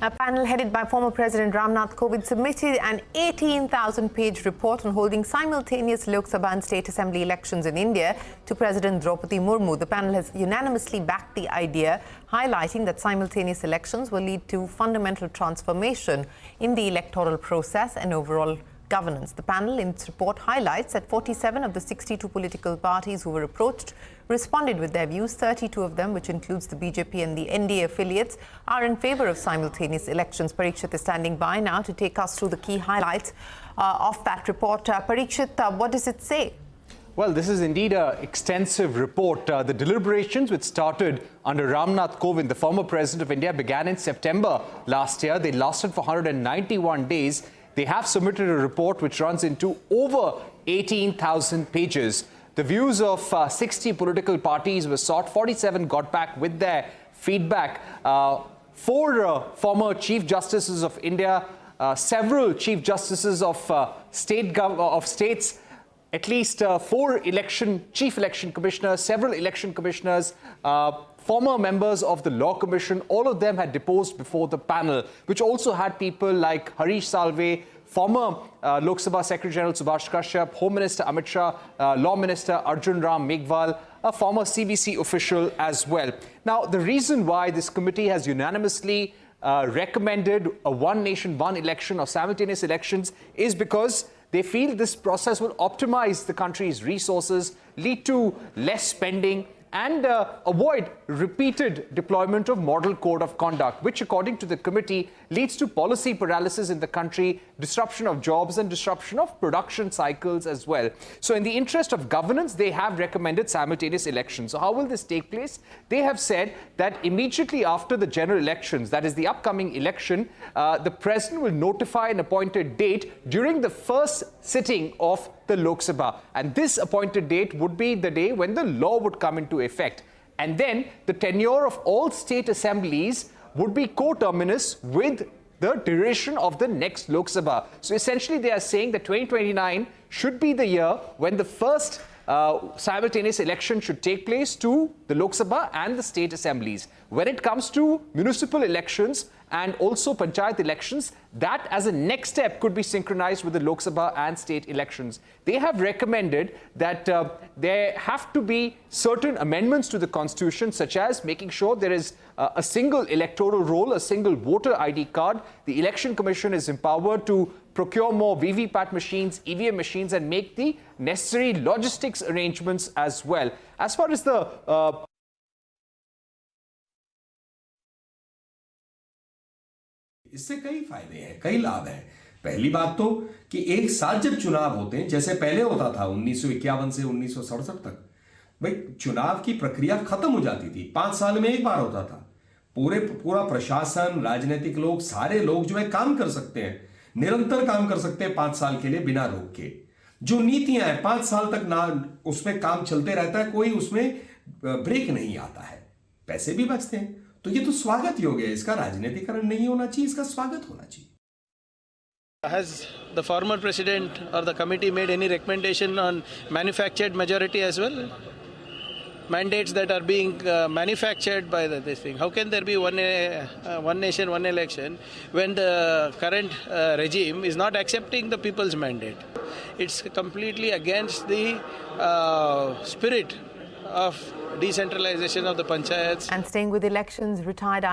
A panel headed by former President Ram Nath Kovind submitted an 18,000-page report on holding simultaneous Lok Sabha and State Assembly elections in India to President Droupadi Murmu. The panel has unanimously backed the idea, highlighting that simultaneous elections will lead to fundamental transformation in the electoral process and overall governance. The panel in its report highlights that 47 of the 62 political parties who were approached responded with their views. 32 of them, which includes the BJP and the NDA affiliates, are in favour of simultaneous elections. Parikshit is standing by now to take us through the key highlights of that report. Parikshit, what does it say? Well, this is indeed an extensive report. The deliberations, which started under Ram Nath Kovind, the former President of India, began in September last year. They lasted for 191 days. They have submitted a report which runs into over 18,000 pages. The views of 60 political parties were sought. 47 got back with their feedback. Four former Chief Justices of India, several Chief Justices of states, at least four Chief Election Commissioners, several Election Commissioners, former members of the Law Commission, all of them had deposed before the panel, which also had people like Harish Salve, former Lok Sabha Secretary General Subhash Kashyap, Home Minister Amit Shah, Law Minister Arjun Ram Meghwal, a former CBC official as well. Now, the reason why this committee has unanimously recommended a one nation, one election or simultaneous elections is because they feel this process will optimize the country's resources, lead to less spending, and avoid repeated deployment of model code of conduct, which, according to the committee, leads to policy paralysis in the country, disruption of jobs and disruption of production cycles as well. So in the interest of governance, they have recommended simultaneous elections. So how will this take place? They have said that immediately after the general elections, that is the upcoming election, the President will notify an appointed date during the first sitting of the Lok Sabha. And this appointed date would be the day when the law would come into effect. And then the tenure of all state assemblies would be coterminous with the duration of the next Lok Sabha. So essentially they are saying that 2029 should be the year when the first simultaneous election should take place to the Lok Sabha and the state assemblies. When it comes to municipal elections and also panchayat elections, that as a next step could be synchronized with the Lok Sabha and state elections. They have recommended that there have to be certain amendments to the constitution, such as making sure there is a single electoral roll, a single voter ID card. The Election Commission is empowered to procure more VVPAT machines, EVM machines, and make the necessary logistics arrangements as well. As far as the इससे कई फायदे हैं, कई लाभ हैं। पहली बात तो कि एक साथ जब चुनाव होते हैं, जैसे पहले होता था 1951 से 1967 तक, भाई चुनाव की प्रक्रिया खत्म हो जाती थी, 5 साल में एक बार होता था। पूरा प्रशासन, राजनीतिक लोग, सारे लोग जो है काम कर सकते हैं, निरंतर काम कर सकते हैं 5 साल के लिए बिना रोक के। जो नीतियां हैं 5 साल तक ना उसमें काम चलते रहता है, कोई उसमें ब्रेक नहीं आता है, पैसे भी बचते हैं। तो ये तो स्वागत योग्य है, इसका राजनीतिकरण नहीं होना चाहिए, इसका स्वागत होना चाहिए। Has the former president or the committee made any recommendation on manufactured majority as well? Mandates that are being manufactured by this thing. How can there be one nation, one election when the current regime is not accepting the people's mandate? It's completely against the spirit of decentralization of the panchayats. And staying with elections, retired